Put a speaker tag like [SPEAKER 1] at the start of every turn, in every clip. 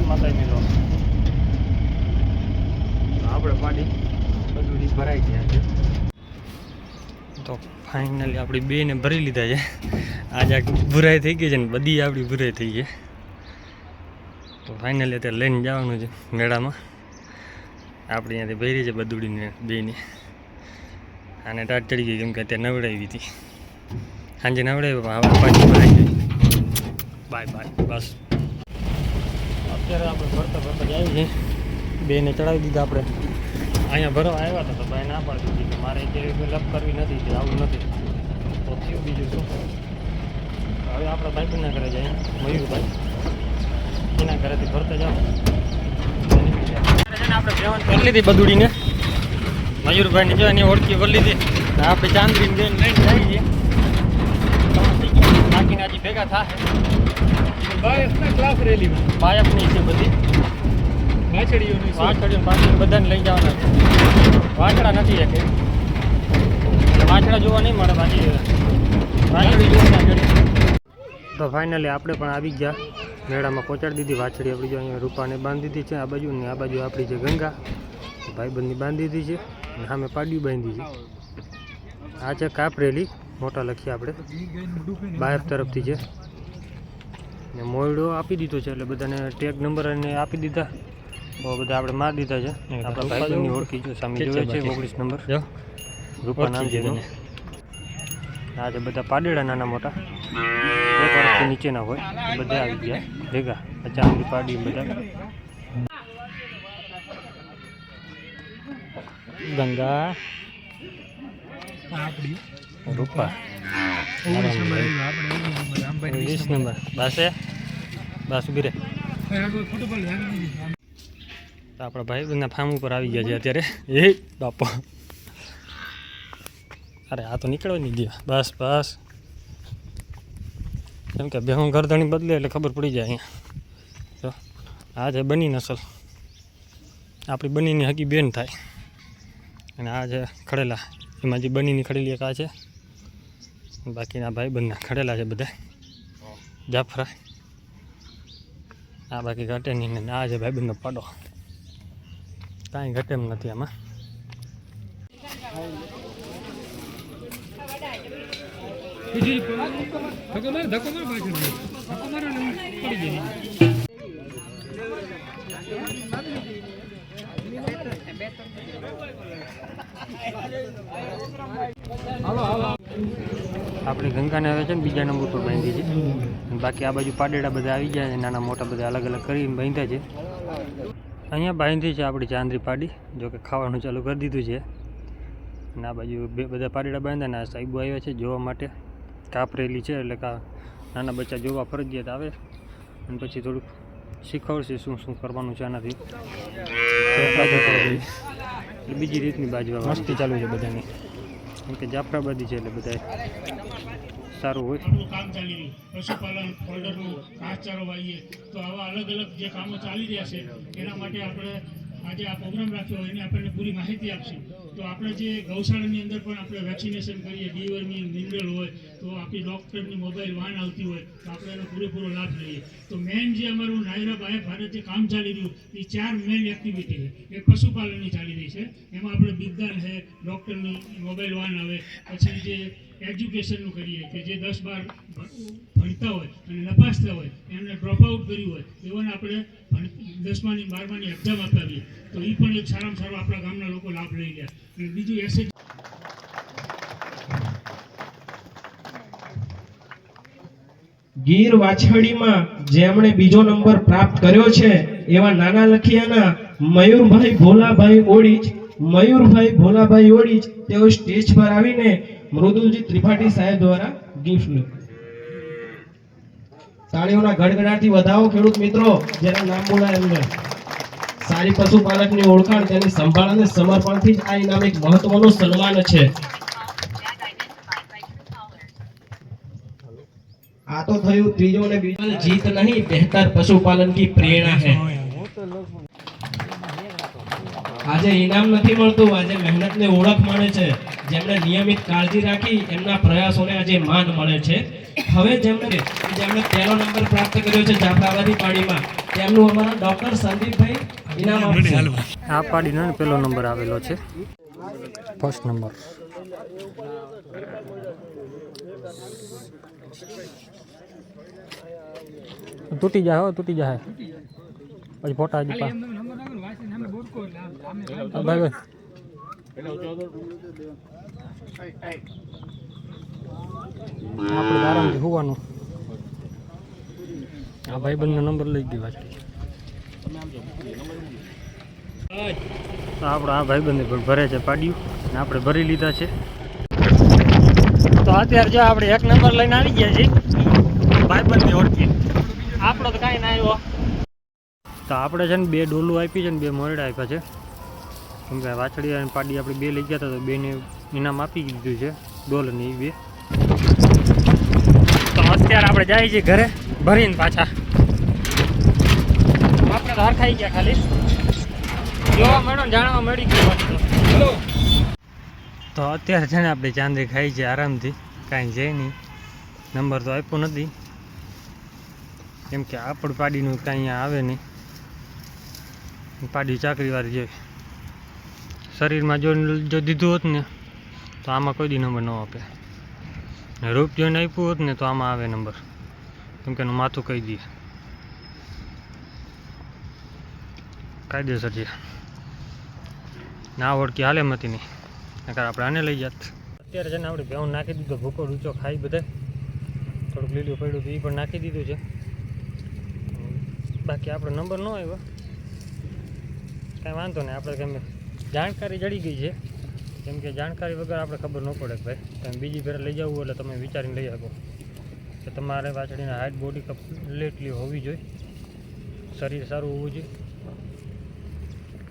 [SPEAKER 1] માતાની લો આપણે પાડી બધું ભરાઈ ગયા છે. તો ફાઇનલી આપણી બેને ભરી લીધા છે. આજે બુરાઈ થઈ ગઈ છે ને બધી આપણી બુરાઈ થઈ ગઈ. તો ફાઇનલી અત્યારે લઈને જવાનું છે મેળામાં. આપણે અહીંયાથી ભરી છે બધુડીને બેને. આને ટાટ ચડી ગઈ કેમ કે અત્યારે નવડાવી હતી. સાંજે નવડાવી હવે પાછી ભરાઈ ગઈ. બાય બાય બસ. અત્યારે આપણે ભરતા ભરતા જઈએ છીએ. બેને ચડાવી દીધા આપણે. અહીંયા ભરવા આવ્યા હતા તો ભાઈ ના પાડી દીધી કે મારે અત્યારે લપ કરવી નથી કે આવું નથી. તો થયું બીજું શું. હવે આપણા ભાઈબંધના ઘરે જાય મયુરભાઈ એના ઘરેથી ભરતા જાઓ. આપણે જવાનું કરી લીધી બધુડીને. મયુરભાઈને જો એની ઓળખી કરી લીધી. આપણે ચાંદરીને બેન લઈને જઈએ છીએ. બાકીને હજી ભેગા થાય. બાયફના ક્લાસ રેલીમાં બાયફની છે બધી વાછડીઓ પાછળ બધાને લઈ જવાના છે. વાછડા નથી એક એટલે વાછડા જોવા નહીં મળે. બાકી વાછડી જોવા. તો ફાઇનલી આપણે પણ આવી ગયા મેળામાં પહોંચાડી દીધી વાછડી. આપણી જો અહીંયા રૂપાને બાંધી દીધી છે આ બાજુ ને આ બાજુ આપણી જે ગંગા ભાઈબંધની બાંધી દીધી છે અને સામે પાડ્યું બાંધી છે. આ છે કાપરેલી મોટા લખીએ આપણે બાયફ તરફથી છે ને મોયડો આપી દીધો છે એટલે બધાને ટેગ નંબર અને આપી દીધા. તો બધા આપણે મારી દીધા છે. આપણા ભાઈબંધની ઓળખી જો સામે જોવે છે 19 નંબર રૂપા નામ છે એનું. આ છે બધા પાડેડા નાના મોટા 1 વર્ષથી નીચેના હોય બધા આવી ગયા ભેગા. ચાંદી પાડી બધા. ગંગા રૂપા 20 નંબર બસ બસ ઉભી રે. આપણા ભાઈબંધના ફાર્મ ઉપર આવી ગયા છે અત્યારે. એ બાપા અરે આ તો નીકળવા નહીં દે. બસ બસ કેમ કે બેહું ગરદણી બદલે એટલે ખબર પડી જાય અહીંયા. તો આ છે બની નસલ. આપણી બનીની હકી બેન થાય. અને આ છે ખડેલા. એમાં જે બનીની ખડેલી એક આ છે. બાકીના ભાઈબંધના ખડેલા છે બધા જાફરા. આ બાકી ઘટે નહીં ને આ છે ભાઈબંધનો પાડો. કાંઈ ઘટે એમ નથી આમાં. આપણે ગંગાને આવે છે ને બીજા નંબર પર બાંધી છે. બાકી આ બાજુ પાડેડા બધા આવી ગયા છે. નાના મોટા બધા અલગ અલગ કરીને બાંધ્યા છે. અહીંયા બાંધી છે આપણી ચાંદરી પાડી. જો કે ખાવાનું ચાલુ કરી દીધું છે. અને આ બાજુ બધા પાડેડા બાંધ્યા ને આ સાહેબો આવ્યા છે જોવા માટે. કાપરેલી છે એટલે નાના બચ્ચા જોવા ફરજિયાત આવે અને પછી થોડુંક શીખવશે શું શું કરવાનું છે આનાથી. એટલે બીજી રીતની બાજવા મસ્તી ચાલુ છે બધાની. કેમ કે જાફરાબાદી છે એટલે બધા સારું હોય.
[SPEAKER 2] કામ ચાલી રહ્યું પશુપાલન ફોલ્ડરનું ઘાસચારો વાવીએ તો આવા અલગ અલગ જે કામો ચાલી રહ્યા છે એના માટે આપણે આજે આ પ્રોગ્રામ રાખ્યો હોય એને આપણને પૂરી માહિતી આપશે. તો આપણે જે ગૌશાળાની અંદર પણ આપણે વેક્સિનેશન કરીએ ડીવર્મી મિનરલ હોય તો આપણી ડૉક્ટરની મોબાઈલ વાન આવતી હોય તો આપણે એનો પૂરેપૂરો લાભ લઈએ. તો મેઇન જે અમારું નાયરા બાય ભારત જે કામ ચાલી રહ્યું એ 4 મેઇન એક્ટિવિટી છે. એક પશુપાલનની ચાલી રહી છે એમાં આપણે બિગદાન છે ડૉક્ટરની મોબાઈલ વાન આવે. પછી જે એજ્યુકેશનનું કરીએ કે જે 10-12 ભણતા હોય અને નપાસતા હોય એમને ડ્રોપ આઉટ કર્યું હોય એવાને આપણે 10માની 12માની એક્ઝામ અપાવીએ તો એ પણ એક સારામાં સારો આપણા ગામના લોકો લાભ લઈ ગયા. અને બીજું એસએચ
[SPEAKER 3] ગીર વાછડીમાં જેમણે બીજો નંબર પ્રાપ્ત કર્યો છે એવા નાના લખિયાના મયુરભાઈ ભોલાભાઈ ઓડીજ તેઓ સ્ટેજ પર આવીને મૃદુલજી ત્રિપાઠી સાહેબ દ્વારા ગિફ્ટ લે. તાળીઓના ગડગડાટથી વધાવો ખેડૂત મિત્રો જેના નામ બોલાય એમને. સારી પશુપાલકની ઓળખાણ તેની સંભાળ અને સમર્પણથી જ આ ઇનામ એક મહત્વનું સન્માન છે. આ તો થયું ત્રીજો અને બીજો. જીત નહીં બેહતર પશુપાલન की प्रेरणा है. આજે ઇનામ નથી મળતું, આજે મહેનતને ઓળખ મળે છે. જેમણે નિયમિત કાળજી રાખી એમના પ્રયાસોને આજે માન મળે છે. હવે જેમણે જેમણે પહેલો નંબર પ્રાપ્ત કર્યો છે જાફરાબાદી પાડીમાં તેમનું અમારા ડોક્ટર સંદીપભાઈ ઇનામ આપશે.
[SPEAKER 1] આ પાડીનો પહેલો નંબર આવેલો છે, ફર્સ્ટ નંબર. તૂટી જાય હો, તૂટી જાય પછી ફોટા હજી ભાઈ ભાઈ આપણે આરામથી હોવાનું. આ ભાઈબંધનો નંબર લઈ ગયો છે. તો આપણે આ ભાઈબંધે ભરે છે પાડ્યું ને આપણે ભરી લીધા છે. તો અત્યારે જો આપણે એક નંબર લઈને આવી ગયા છીએ, ભાઈબંધને ઓળખીએ. આપણો તો કાંઈ ના આવ્યો. તો આપણે છે ને 2 ડોલું આપી છે ને 2 મોરડા આપ્યા છે, કેમ કે વાછડી અને પાડી આપણે 2 લઈ ગયા હતા તો 2ને ઇનામ આપી દીધું છે, ડોલની 2. તો અત્યારે આપણે જાય છીએ ઘરે ભરીને પાછા. આપણે તો હરખાઈ ગયા, ખાલી જોવા મળ્યો ને જાણવા મળી ગયું. તો અત્યારે છે ને આપણે ચાંદરી ખાઈ છે આરામથી, કાંઈ છે નહીં. નંબર તો આપ્યો નથી, કેમ કે આપણ પાડીનું કાંઈ અહીંયા આવે નહીં. પાડી ચાકરીવાળી છે, શરીરમાં જો દીધું હોત ને તો આમાં કોઈ દી નંબર ન આપે. ને રૂપ જોઈને આપ્યું હોત ને તો આમાં આવે નંબર, કેમ કે એનું માથું કહી દે કાયદેસર છે. ના ઓળખી હાલે મતી નહીં, નકર આપણે આને લઈ જાત. અત્યારે છે ને આપણે ભેવું નાખી દીધો, ભૂકો રૂચો ખાઈ બધા, થોડુંક લીલું પડ્યું હતું એ પણ નાખી દીધું છે. બાકી આપણો નંબર ન આવ્યો, કાંઈ વાંધો નહીં. આપણે કેમ જાણકારી જડી ગઈ છે, કેમ કે જાણકારી વગર આપણે ખબર ન પડે ભાઈ. તમે બીજી ફેર લઈ જવું એટલે તમે વિચારીને લઈ શકો કે તમારે વાછડીને હાઈટ બોડી કમ્પ્લીટલી હોવી જોઈએ, શરીર સારું હોવું જોઈએ.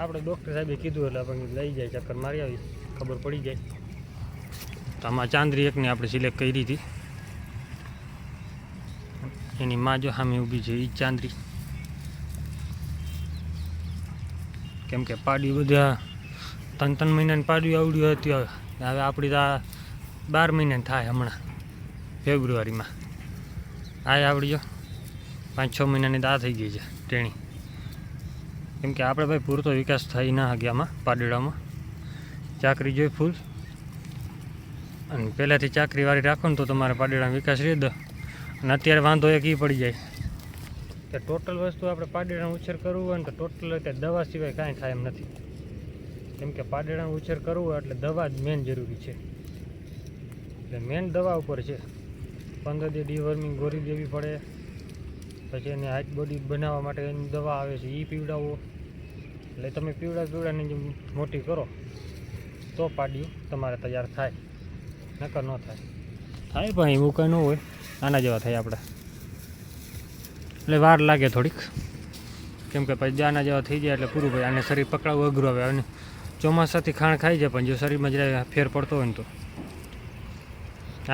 [SPEAKER 1] આપણે ડૉક્ટર સાહેબે કીધું એટલે આપણે લઈ જાય, ચક્કર મારી આવી, ખબર પડી જાય. તો આમાં ચાંદરી એકને આપણે સિલેક્ટ કરી હતી, એની માં જો સામે ઊભી છે એ ચાંદરી. કેમ કે પાડી બધા 3 મહિનાની પાડી આવડ્યું હતી, હવે આપણી તો 12 મહિનાની થાય હમણાં ફેબ્રુઆરીમાં. આ આવડી જો 5-6 મહિનાની તો આ થઈ ગઈ છે ટ્રેણી. કેમ કે આપણે ભાઈ પૂરતો વિકાસ થઈ ના શકે આમાં પાડીડામાં. ચાકરી જોઈ ફૂલ, અને પહેલાંથી ચાકરીવાળી રાખો ને તો તમારે પાડીડામાં વિકાસ રહે દો. અને અત્યારે વાંધો એક એ પડી જાય કે ટોટલ વસ્તુ આપણે પાડીડાનો ઉછેર કરવું હોય ને તો ટોટલ દવા સિવાય કાંઈ થાય એમ નથી. કેમ કે પાડીડાનો ઉછેર કરવો હોય એટલે દવા જ મેન જરૂરી છે, એટલે મેન દવા ઉપર છે. 15 દી ડીવર્મિંગ ગોળી દેવી પડે, પછી એને હાઈટ બોડી બનાવવા માટે એની દવા આવે છે એ પીવડાવો. એટલે તમે પીવડાને જે મોટી કરો તો પાડ્યું તમારે તૈયાર થાય, નકર ન થાય. થાય પણ એવું કંઈ ન હોય, આના જેવા થાય આપણે, એટલે વાર લાગે થોડીક. કેમ કે પછી આના જેવા થઈ જાય એટલે પૂરું ભાઈ. આને શરીર પકડાવવું અઘરું આવે, અને ચોમાસાથી ખાણ ખાઈ જાય, પણ જો શરીરમાં જરા ફેર પડતો હોય ને તો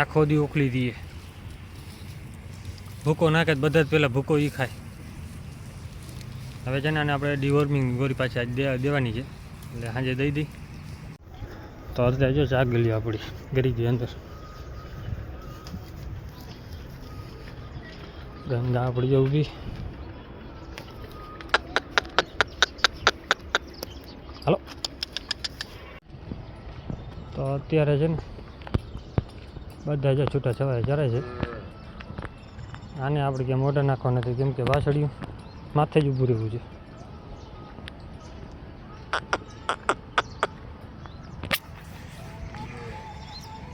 [SPEAKER 1] આખો દી ઉકળી દઈએ. ભૂકો નાખે બધા જ પહેલાં ભૂકો એ ખાય. હવે છે ને આને આપણે ડિવોર્મિંગ ગોળી પાછી આજ દેવાની છે, એટલે સાંજે દઈ દઈ. તો અત્યારે જો ચાક ગલી આપણી ગરી ગઈ અંદર, ગંગા આપણી જો ઊભી. હાલો, તો અત્યારે છે ને બધા જો છૂટા છવાયા ચરે છે. આને આપણે ક્યાં મોઢા નાખવા નથી, કેમ કે વાછડિયું માથે જ ઊભું રહેવું છે.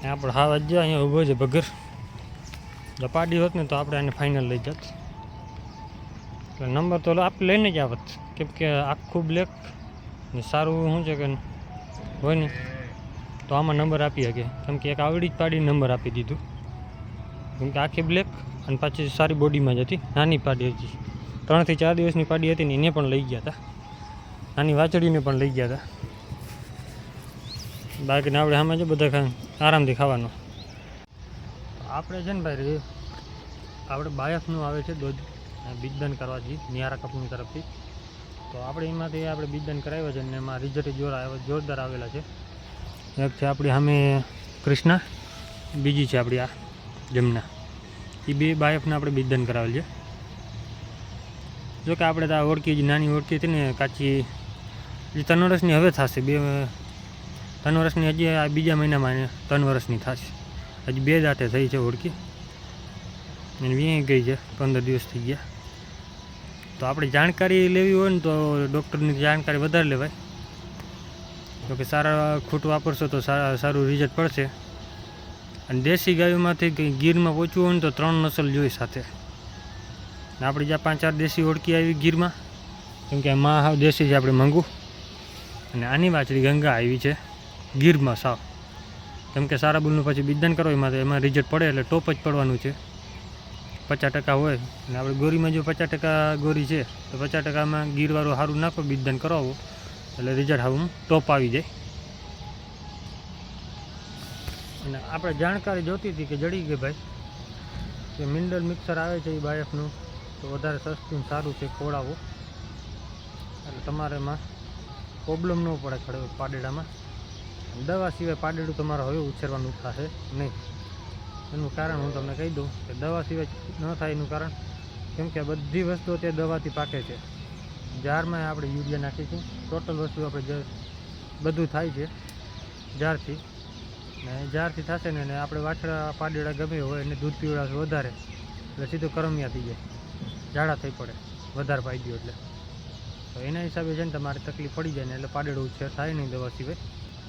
[SPEAKER 1] આપણે હાવ જ અહીંયા ઊભો છે બગર. જો પાડી હોત ને તો આપણે આને ફાઇનલ લઈ જાત, એટલે નંબર તો આપણે લઈને જ આવત. કેમ કે આખું બ્લેક ને સારું શું છે કે હોય ને તો આમાં નંબર આપી શકે. કેમ કે એક આવડી જ પાડી નંબર આપી દીધું, કેમ કે આખી બ્લેક અને પાછી સારી બોડીમાં જ હતી. નાની પાડી હતી, 3 થી 4 દિવસની પાડી હતી ને એને પણ લઈ ગયા હતા, નાની વાછડીને પણ લઈ ગયા હતા. બાકીને આપણે સામે જો બધા આરામથી ખાવાનું. આપણે છે ને ભાઈ આપણે બાયફનું આવે છે દૂધ બીજદાન કરવાથી નિયારા કંપની તરફથી. તો આપણે એમાંથી આપણે બીજદાન કરાવ્યો છે, અને એમાં રિઝલ્ટ જોરદાર આવેલા છે. એક છે આપણી સામે કૃષ્ણા, બીજી છે આપણી આ જમના. એ બે બાયફને આપણે બીજદાન કરાવેલ છે. જોકે આપણે તો આ ઓળખી જે નાની ઓળખી હતી ને કાચી એ 3 વર્ષની હવે થશે. 3 વર્ષની હજી આ બીજા મહિનામાં 3 વર્ષની થશે. હજી 2 દાંતે થઈ છે ઓળખી અને વીણી ગઈ છે, 15 દિવસ થઈ ગયા. તો આપણે જાણકારી લેવી હોય ને તો ડૉક્ટરની જાણકારી વધારે લેવાય. જોકે સારા ખૂટ વાપરશો તો સારું રિઝલ્ટ પડશે. અને દેશી ગાયોમાંથી ગીરમાં પહોંચવું હોય ને તો 3 નસલ જોઈએ સાથે. ને આપણે જ્યાં 5-4 દેશી ઓળખી આવી ગીરમાં, કેમ કે માં હાવ દેશી છે આપણે મંગું. અને આની વાછડી ગંગા આવી છે ગીરમાં સાવ. કેમ કે સારા બુલનું પછી બીજદાન કરો એમાં રિઝલ્ટ પડે એટલે ટોપ જ પડવાનું છે. 50% હોય અને આપણે ગોરીમાં જો 50% ગોરી છે તો 50%માં ગીરવાળું સારું નાખો, બીજદાન કરાવો એટલે રિઝલ્ટ આવું ટોપ આવી જાય. અને આપણે જાણકારી જોતી હતી કે જડી ગઈ ભાઈ કે મિનરલ મિક્સર આવે છે એ બાયફનું તો વધારે સસ્તું સારું છે, ખવડાવો એટલે તમારે એમાં પ્રોબ્લેમ ન પડે ખડે પાડેડામાં. દવા સિવાય પાડેડું તમારે હવે ઉછેરવાનું થશે નહીં. એનું કારણ હું તમને કહી દઉં કે દવા સિવાય ન થાય એનું કારણ કેમ કે બધી વસ્તુઓ તે દવાથી પાકે છે. જારમાં આપણે યુરિયા નાખીએ છીએ, ટોટલ વસ્તુ આપણે જે બધું થાય છે જારથી. ને જારથી થશે ને આપણે વાછડા પાડેડા ગમે હોય એને દૂધ પીવડાવશે વધારે એટલે સીધું કરમિયા થઈ જાય, ઝાડા થઈ પડે વધારે પાઈ દો એટલે. તો એના હિસાબે છે ને તમારે તકલીફ પડી જાય ને એટલે પાડેડું ઉછેર થાય નહીં દવા સિવાય.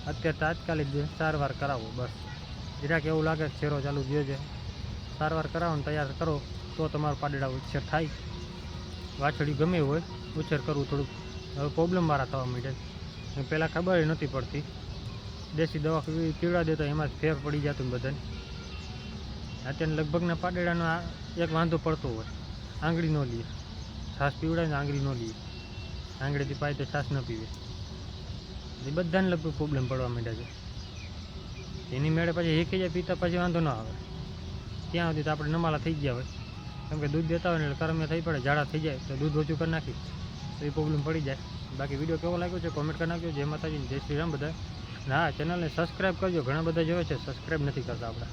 [SPEAKER 1] અત્યારે તાત્કાલિક સારવાર કરાવો બસ. જરાક એવું લાગે કે છેરો ચાલુ થયો છે, સારવાર કરાવો ને તૈયાર કરો તો તમારો પાડેડા ઉછેર થાય. વાછડી ગમે હોય ઉછેર કરવું થોડુંક હવે પ્રોબ્લેમવાળા થવા માંડે. પહેલાં ખબર નહોતી પડતી, દેશી દવા પીવડા દેતો એમાં જ ફેર પડી જતું બધાને. અત્યારે લગભગના પાડેડાનો એક વાંધો પડતો હોય, આંગળી ન લઈએ, છાશ પીવડાય ને આંગળી ન લઈએ, આંગળીથી પાય તો છાશ ન પીવે. એ બધાને લગભગ પ્રોબ્લેમ પડવા માંડ્યા છે. એની મેળે પછી એકી જાય પીતા પછી વાંધો ન આવે. ત્યાં સુધી તો આપણે નમાલા થઈ ગયા હોય, કેમ કે દૂધ દેતા હોય ને એટલે કરમિયા થઈ પડે, ઝાડા થઈ જાય તો દૂધ ઓછું કરી નાખી તો એ પ્રોબ્લેમ પડી જાય. બાકી વિડીયો કેવો લાગ્યો છે કોમેન્ટ કરી નાખજો. જય માતાજી, જય શ્રી રામ બધા. હા, ચેનલને સબસ્ક્રાઈબ કરજો. ઘણા બધા જોવે છે સબસ્ક્રાઈબ નથી કરતા આપણે.